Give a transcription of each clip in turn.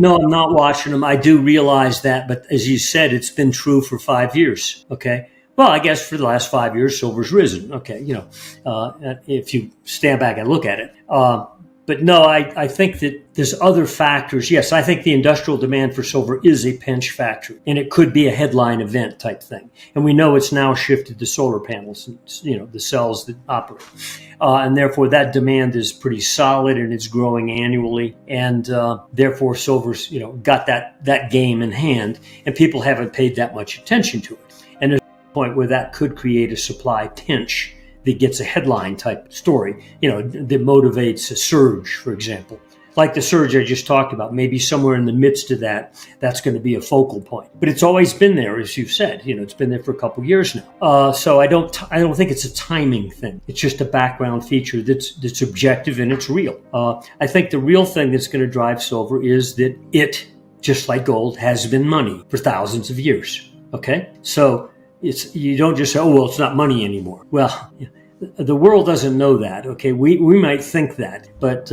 No, I'm not watching them. I do realize that, but as you said, it's been true for 5 years. Okay. Well, I guess for the last 5 years, silver's risen. Okay, if you stand back and look at it. But no, I think that there's other factors. Yes, I think the industrial demand for silver is a pinch factor, and it could be a headline event type thing. And we know it's now shifted to solar panels, and, the cells that operate. And therefore that demand is pretty solid and it's growing annually. And therefore silver's, got that game in hand, and people haven't paid that much attention to it. And there's a point where that could create a supply pinch that gets a headline type story, that motivates a surge, for example. Like the surge I just talked about, maybe somewhere in the midst of that's going to be a focal point. But it's always been there, as you've said. It's been there for a couple of years now. So I don't think it's a timing thing. It's just a background feature that's objective and it's real. I think the real thing that's going to drive silver is that it, just like gold, has been money for thousands of years. Okay, so you don't just say, oh well, it's not money anymore. Well, the world doesn't know that. Okay, we might think that, but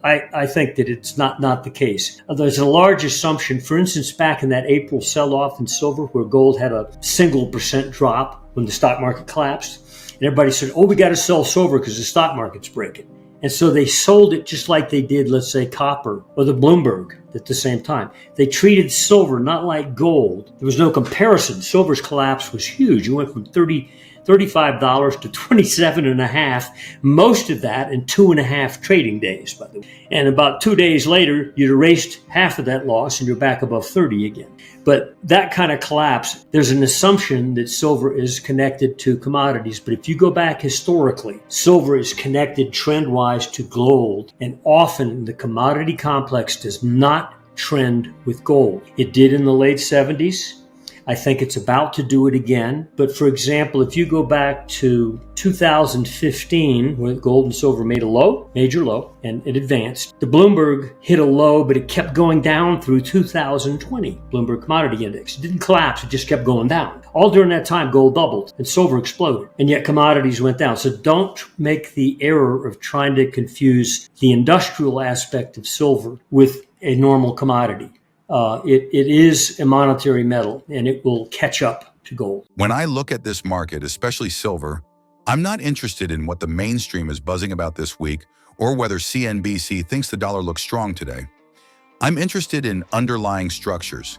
I think that it's not the case. There's a large assumption, for instance, back in that April sell-off in silver where gold had a single % drop when the stock market collapsed. And everybody said, oh, we got to sell silver because the stock market's breaking. And so they sold it just like they did, let's say, copper or the Bloomberg at the same time. They treated silver not like gold. There was no comparison. Silver's collapse was huge. It went from $35 to $27.50, most of that in 2.5 trading days, by the way. And about 2 days later, you'd erased half of that loss and you're back above 30 again. But that kind of collapse, there's an assumption that silver is connected to commodities. But if you go back historically, silver is connected trend-wise to gold. And often the commodity complex does not trend with gold. It did in the late 70s. I think it's about to do it again. But for example, if you go back to 2015, when gold and silver made a low, major low, and it advanced, the Bloomberg hit a low, but it kept going down through 2020, Bloomberg Commodity Index. It didn't collapse, it just kept going down. All during that time, gold doubled and silver exploded, and yet commodities went down. So don't make the error of trying to confuse the industrial aspect of silver with a normal commodity. It is a monetary metal, and it will catch up to gold. When I look at this market, especially silver, I'm not interested in what the mainstream is buzzing about this week or whether CNBC thinks the dollar looks strong today. I'm interested in underlying structures.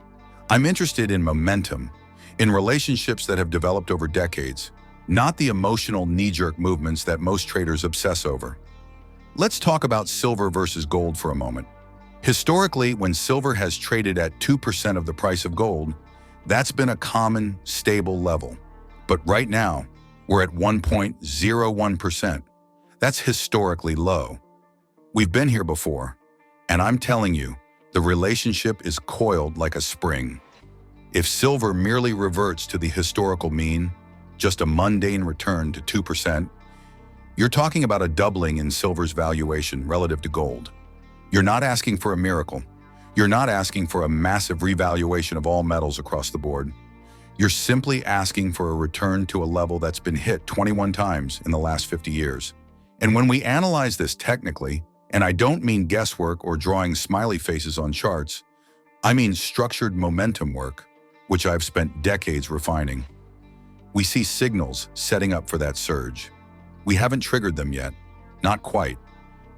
I'm interested in momentum, in relationships that have developed over decades, not the emotional knee-jerk movements that most traders obsess over. Let's talk about silver versus gold for a moment. Historically, when silver has traded at 2% of the price of gold, that's been a common, stable level. But right now, we're at 1.01%. That's historically low. We've been here before, and I'm telling you, the relationship is coiled like a spring. If silver merely reverts to the historical mean, just a mundane return to 2%, you're talking about a doubling in silver's valuation relative to gold. You're not asking for a miracle. You're not asking for a massive revaluation of all metals across the board. You're simply asking for a return to a level that's been hit 21 times in the last 50 years. And when we analyze this technically, and I don't mean guesswork or drawing smiley faces on charts, I mean structured momentum work, which I've spent decades refining. We see signals setting up for that surge. We haven't triggered them yet, not quite,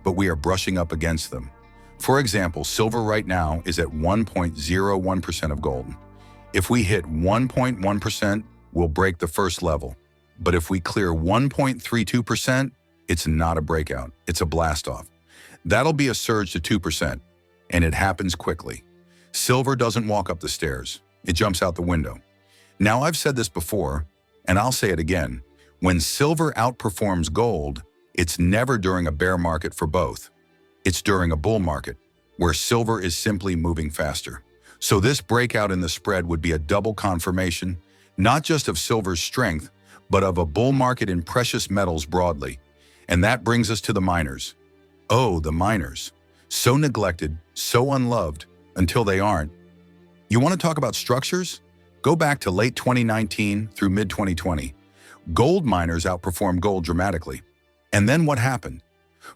but we are brushing up against them. For example, silver right now is at 1.01% of gold. If we hit 1.1%, we'll break the first level. But if we clear 1.32%, it's not a breakout, it's a blast off. That'll be a surge to 2%, and it happens quickly. Silver doesn't walk up the stairs, it jumps out the window. Now, I've said this before, and I'll say it again. When silver outperforms gold, it's never during a bear market for both. It's during a bull market, where silver is simply moving faster. So this breakout in the spread would be a double confirmation, not just of silver's strength, but of a bull market in precious metals broadly. And that brings us to the miners. Oh, the miners. So neglected, so unloved, until they aren't. You want to talk about structures? Go back to late 2019 through mid-2020. Gold miners outperformed gold dramatically. And then what happened?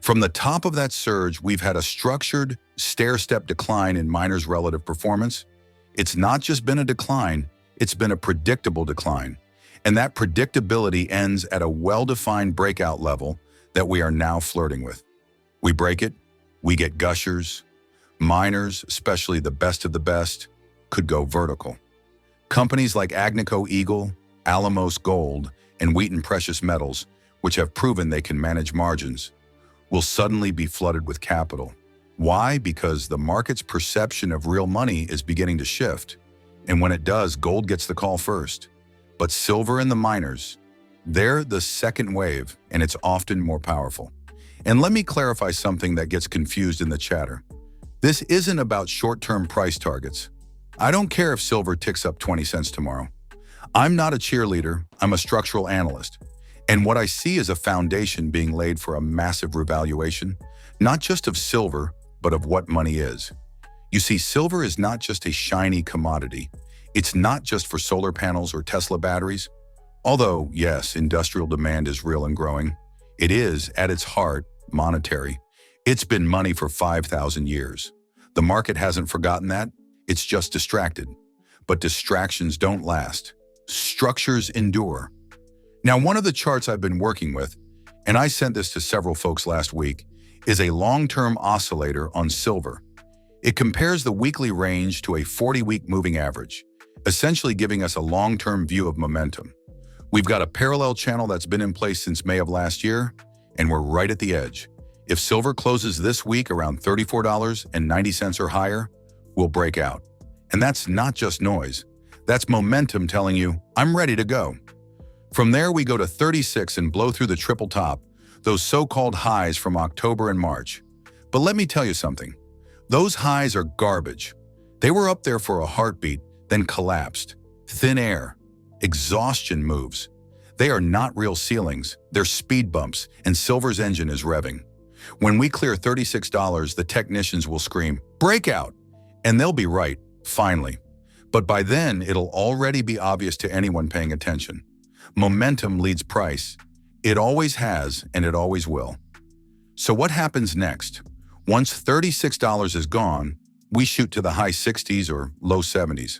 From the top of that surge, we've had a structured, stair-step decline in miners' relative performance. It's not just been a decline, it's been a predictable decline. And that predictability ends at a well-defined breakout level that we are now flirting with. We break it, we get gushers. Miners, especially the best of the best, could go vertical. Companies like Agnico Eagle, Alamos Gold, and Wheaton Precious Metals, which have proven they can manage margins, will suddenly be flooded with capital. Why? Because the market's perception of real money is beginning to shift. And when it does, gold gets the call first. But silver and the miners, they're the second wave, and it's often more powerful. And let me clarify something that gets confused in the chatter. This isn't about short-term price targets. I don't care if silver ticks up 20 cents tomorrow. I'm not a cheerleader, I'm a structural analyst. And what I see is a foundation being laid for a massive revaluation, not just of silver, but of what money is. You see, silver is not just a shiny commodity. It's not just for solar panels or Tesla batteries. Although, yes, industrial demand is real and growing, it is, at its heart, monetary. It's been money for 5,000 years. The market hasn't forgotten that. It's just distracted. But distractions don't last. Structures endure. Now, one of the charts I've been working with, and I sent this to several folks last week, is a long-term oscillator on silver. It compares the weekly range to a 40-week moving average, essentially giving us a long-term view of momentum. We've got a parallel channel that's been in place since May of last year, and we're right at the edge. If silver closes this week around $34.90 or higher, we'll break out. And that's not just noise. That's momentum telling you, I'm ready to go. From there, we go to 36 and blow through the triple top, those so-called highs from October and March. But let me tell you something. Those highs are garbage. They were up there for a heartbeat, then collapsed. Thin air. Exhaustion moves. They are not real ceilings. They're speed bumps, and silver's engine is revving. When we clear $36, the technicians will scream, breakout! And they'll be right, finally. But by then, it'll already be obvious to anyone paying attention. Momentum leads price. It always has, and it always will. So what happens next? Once $36 is gone, we shoot to the high 60s or low 70s.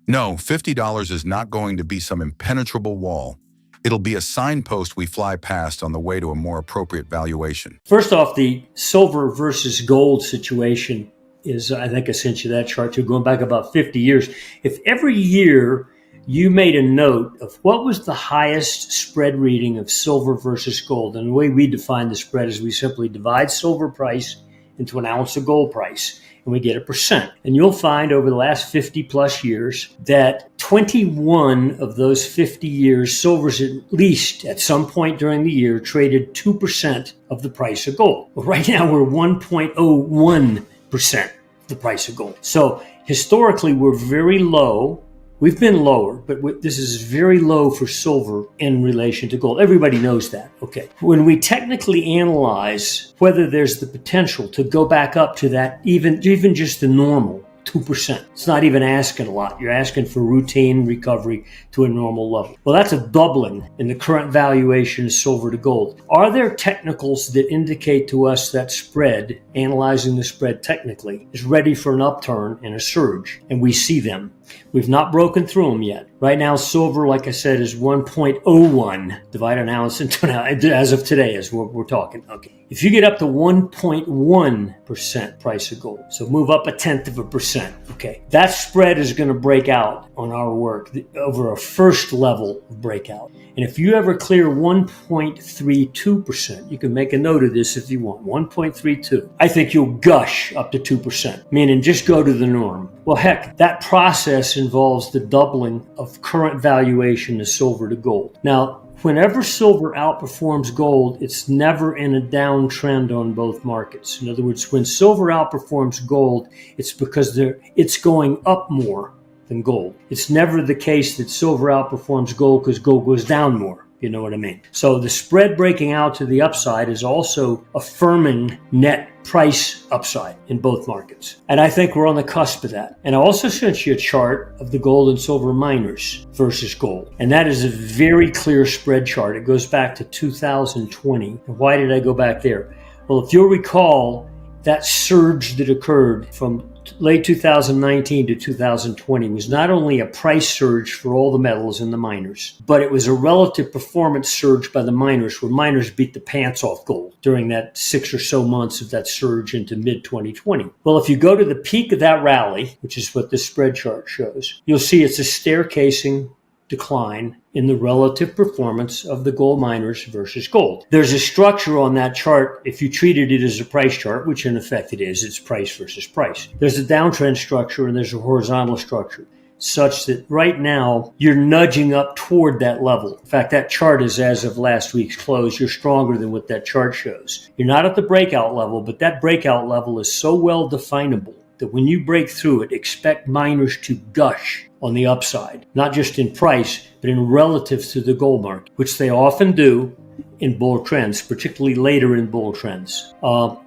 No, $50 is not going to be some impenetrable wall. It'll be a signpost we fly past on the way to a more appropriate valuation. First off, the silver versus gold situation is, I think I sent you that chart too, going back about 50 years. If every year you made a note of what was the highest spread reading of silver versus gold, and the way we define the spread is we simply divide silver price into an ounce of gold price, and we get a percent. And you'll find over the last 50 plus years that 21 of those 50 years, silver's at least at some point during the year traded 2% of the price of gold. Well, right now we're 1.01% the price of gold. So historically, we're very low. We've been lower, but this is very low for silver in relation to gold. Everybody knows that. Okay. When we technically analyze whether there's the potential to go back up to that, even just the normal 2%, it's not even asking a lot. You're asking for routine recovery to a normal level. Well, that's a doubling in the current valuation of silver to gold. Are there technicals that indicate to us that spread, analyzing the spread technically, is ready for an upturn and a surge? And we see them. We've not broken through them yet. Right now, silver, like I said, is 1.01. Divide an ounce into an ounce, as of today, as we're talking. Okay. If you get up to 1.1% price of gold, so move up 0.1%, okay, that spread is going to break out on our work over a first level of breakout. And if you ever clear 1.32%, you can make a note of this if you want, 1.32, I think you'll gush up to 2%, meaning just go to the norm. Well, heck, that process involves the doubling of current valuation of silver to gold. Now, whenever silver outperforms gold, it's never in a downtrend on both markets. In other words, when silver outperforms gold, it's because it's going up more than gold. It's never the case that silver outperforms gold because gold goes down more. You know what I mean? So the spread breaking out to the upside is also affirming net price upside in both markets. And I think we're on the cusp of that. And I also sent you a chart of the gold and silver miners versus gold. And that is a very clear spread chart. It goes back to 2020. And why did I go back there? Well, if you'll recall, that surge that occurred from late 2019 to 2020 was not only a price surge for all the metals and the miners, but it was a relative performance surge by the miners, where miners beat the pants off gold during that 6 or so months of that surge into mid-2020. Well, if you go to the peak of that rally, which is what this spread chart shows, you'll see it's a staircasing decline in the relative performance of the gold miners versus gold. There's a structure on that chart. If you treated it as a price chart, which in effect it is, it's price versus price. There's a downtrend structure and there's a horizontal structure, such that right now you're nudging up toward that level. In fact, that chart is as of last week's close. You're stronger than what that chart shows. You're not at the breakout level, but that breakout level is so well definable that when you break through it, expect miners to gush on the upside, not just in price, but in relative to the gold market, which they often do in bull trends, particularly later in bull trends.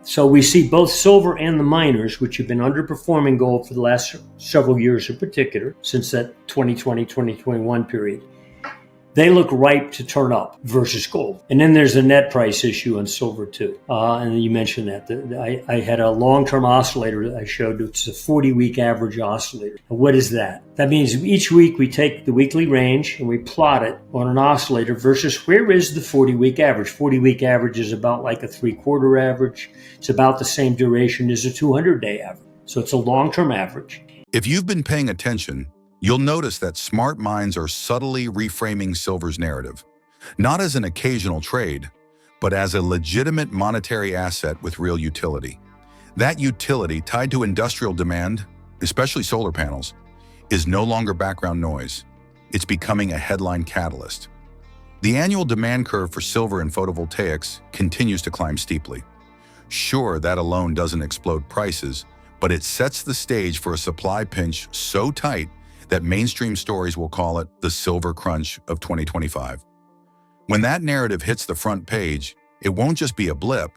So we see both silver and the miners, which have been underperforming gold for the last several years in particular, since that 2020-2021 period. They look ripe to turn up versus gold. And then there's a net price issue on silver too. And you mentioned that. I had a long-term oscillator that I showed. It's a 40-week average oscillator. And what is that? That means each week we take the weekly range and we plot it on an oscillator versus where is the 40-week average. 40-week average is about like a 3/4 average. It's about the same duration as a 200-day average. So it's a long-term average. If you've been paying attention, you'll notice that smart minds are subtly reframing silver's narrative, not as an occasional trade, but as a legitimate monetary asset with real utility. That utility, tied to industrial demand, especially solar panels, is no longer background noise. It's becoming a headline catalyst. The annual demand curve for silver and photovoltaics continues to climb steeply. Sure, that alone doesn't explode prices, but it sets the stage for a supply pinch so tight that mainstream stories will call it the silver crunch of 2025. When that narrative hits the front page, it won't just be a blip,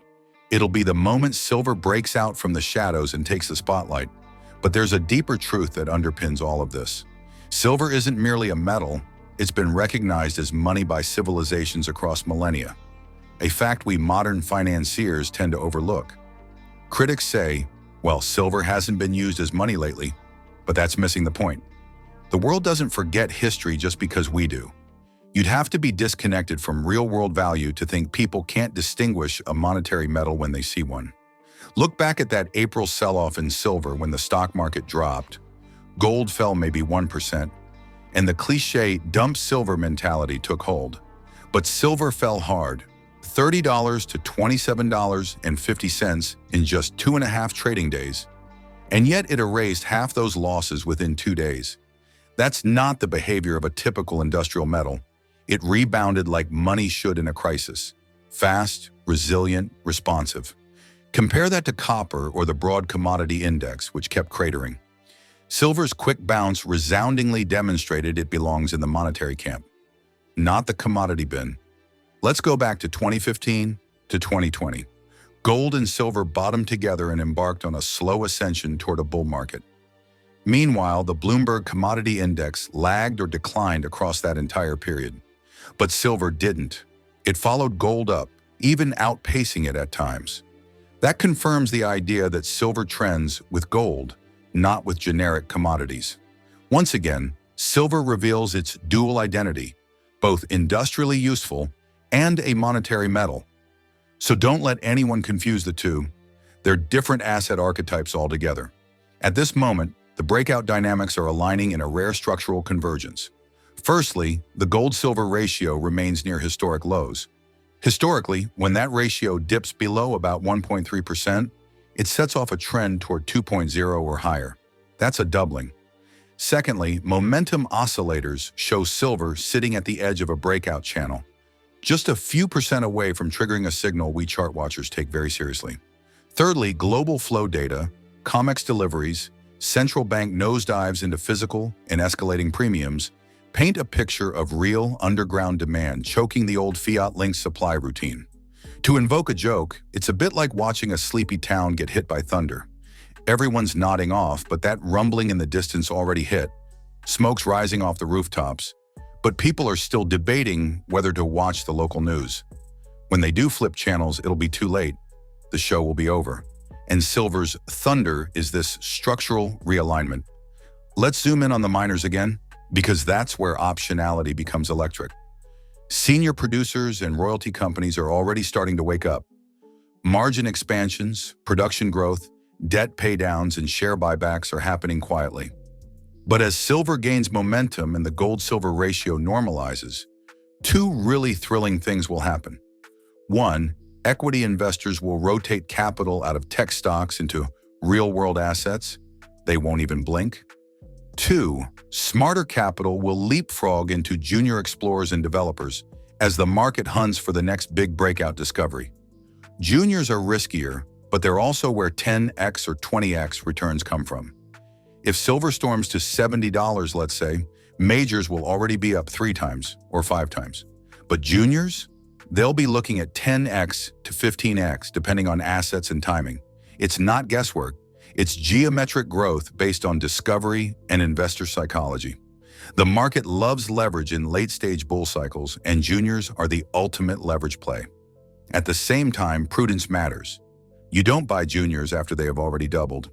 it'll be the moment silver breaks out from the shadows and takes the spotlight. But there's a deeper truth that underpins all of this. Silver isn't merely a metal, it's been recognized as money by civilizations across millennia, a fact we modern financiers tend to overlook. Critics say, well, silver hasn't been used as money lately, but that's missing the point. The world doesn't forget history just because we do. You'd have to be disconnected from real-world value to think people can't distinguish a monetary metal when they see one. Look back at that April sell-off in silver when the stock market dropped. Gold fell maybe 1%, and the cliché dump silver mentality took hold. But silver fell hard, $30 to $27.50 in just 2.5 trading days. And yet it erased half those losses within 2 days. That's not the behavior of a typical industrial metal. It rebounded like money should in a crisis. Fast, resilient, responsive. Compare that to copper or the broad commodity index, which kept cratering. Silver's quick bounce resoundingly demonstrated it belongs in the monetary camp, not the commodity bin. Let's go back to 2015 to 2020. Gold and silver bottomed together and embarked on a slow ascension toward a bull market. Meanwhile, the Bloomberg Commodity Index lagged or declined across that entire period. But silver didn't. It followed gold up, even outpacing it at times. That confirms the idea that silver trends with gold, not with generic commodities. Once again, silver reveals its dual identity, both industrially useful and a monetary metal. So don't let anyone confuse the two. They're different asset archetypes altogether. At this moment, the breakout dynamics are aligning in a rare structural convergence. Firstly, the gold-silver ratio remains near historic lows. Historically, when that ratio dips below about 1.3%, it sets off a trend toward 2.0 or higher. That's a doubling. Secondly, momentum oscillators show silver sitting at the edge of a breakout channel, just a few percent away from triggering a signal we chart watchers take very seriously. Thirdly, global flow data, COMEX deliveries, central bank nosedives into physical and escalating premiums paint a picture of real underground demand choking the old fiat-linked supply routine. To invoke a joke, it's a bit like watching a sleepy town get hit by thunder. Everyone's nodding off, but that rumbling in the distance already hit. Smoke's rising off the rooftops, but people are still debating whether to watch the local news. When they do flip channels, it'll be too late. the show will be over. And silver's thunder is this structural realignment. Let's zoom in on the miners again, because that's where optionality becomes electric. Senior producers and royalty companies are already starting to wake up. Margin expansions, production growth, debt paydowns, and share buybacks are happening quietly. But as silver gains momentum and the gold-silver ratio normalizes, two really thrilling things will happen. One, equity investors will rotate capital out of tech stocks into real-world assets. They won't even blink. Two, smarter capital will leapfrog into junior explorers and developers as the market hunts for the next big breakout discovery. Juniors are riskier, but they're also where 10x or 20x returns come from. If silver storms to $70, let's say, majors will already be up 3 times or 5 times. But juniors, they'll be looking at 10x to 15x depending on assets and timing. It's not guesswork. It's geometric growth based on discovery and investor psychology. The market loves leverage in late-stage bull cycles, and juniors are the ultimate leverage play. At the same time, prudence matters. You don't buy juniors after they have already doubled.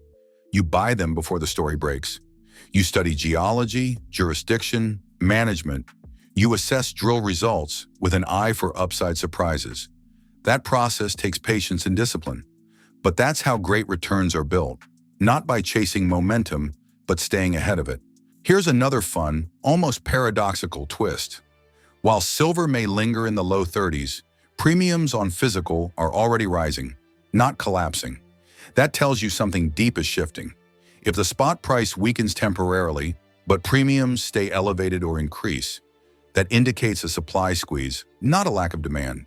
You buy them before the story breaks. You study geology, jurisdiction, management. You assess drill results with an eye for upside surprises. That process takes patience and discipline. But that's how great returns are built, not by chasing momentum, but staying ahead of it. Here's another fun, almost paradoxical twist. While silver may linger in the low 30s, premiums on physical are already rising, not collapsing. That tells you something deep is shifting. If the spot price weakens temporarily, but premiums stay elevated or increase, that indicates a supply squeeze, not a lack of demand.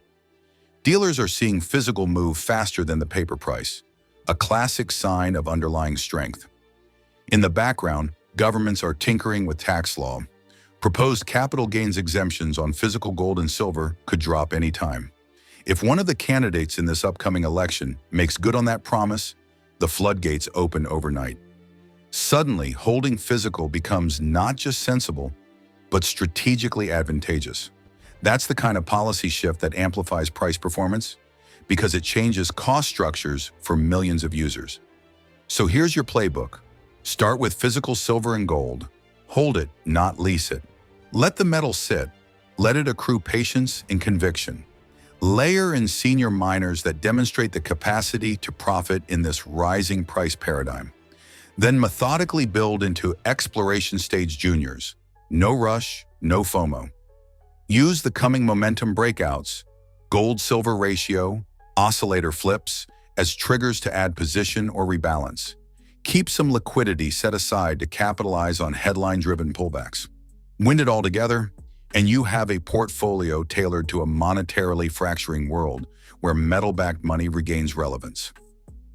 Dealers are seeing physical move faster than the paper price, a classic sign of underlying strength. In the background, governments are tinkering with tax law. Proposed capital gains exemptions on physical gold and silver could drop any time. If one of the candidates in this upcoming election makes good on that promise, the floodgates open overnight. Suddenly, holding physical becomes not just sensible, but strategically advantageous. That's the kind of policy shift that amplifies price performance because it changes cost structures for millions of users. So here's your playbook. Start with physical silver and gold. Hold it, not lease it. Let the metal sit. Let it accrue patience and conviction. Layer in senior miners that demonstrate the capacity to profit in this rising price paradigm. Then methodically build into exploration stage juniors. No rush, no FOMO. Use the coming momentum breakouts, gold-silver ratio, oscillator flips, as triggers to add position or rebalance. Keep some liquidity set aside to capitalize on headline-driven pullbacks. Wind it all together, and you have a portfolio tailored to a monetarily fracturing world where metal-backed money regains relevance.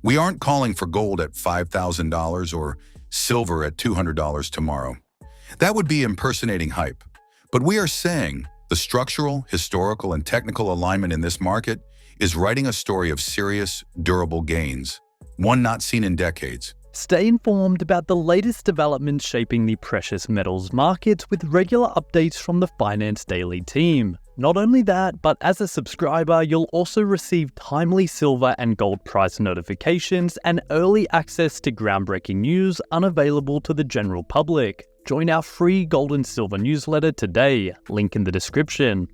We aren't calling for gold at $5,000 or silver at $200 tomorrow. That would be impersonating hype. But we are saying the structural, historical, and technical alignment in this market is writing a story of serious, durable gains, one not seen in decades. Stay informed about the latest developments shaping the precious metals markets with regular updates from the Finance Daily team. Not only that, but as a subscriber, you'll also receive timely silver and gold price notifications and early access to groundbreaking news unavailable to the general public. Join our free gold and silver newsletter today, link in the description.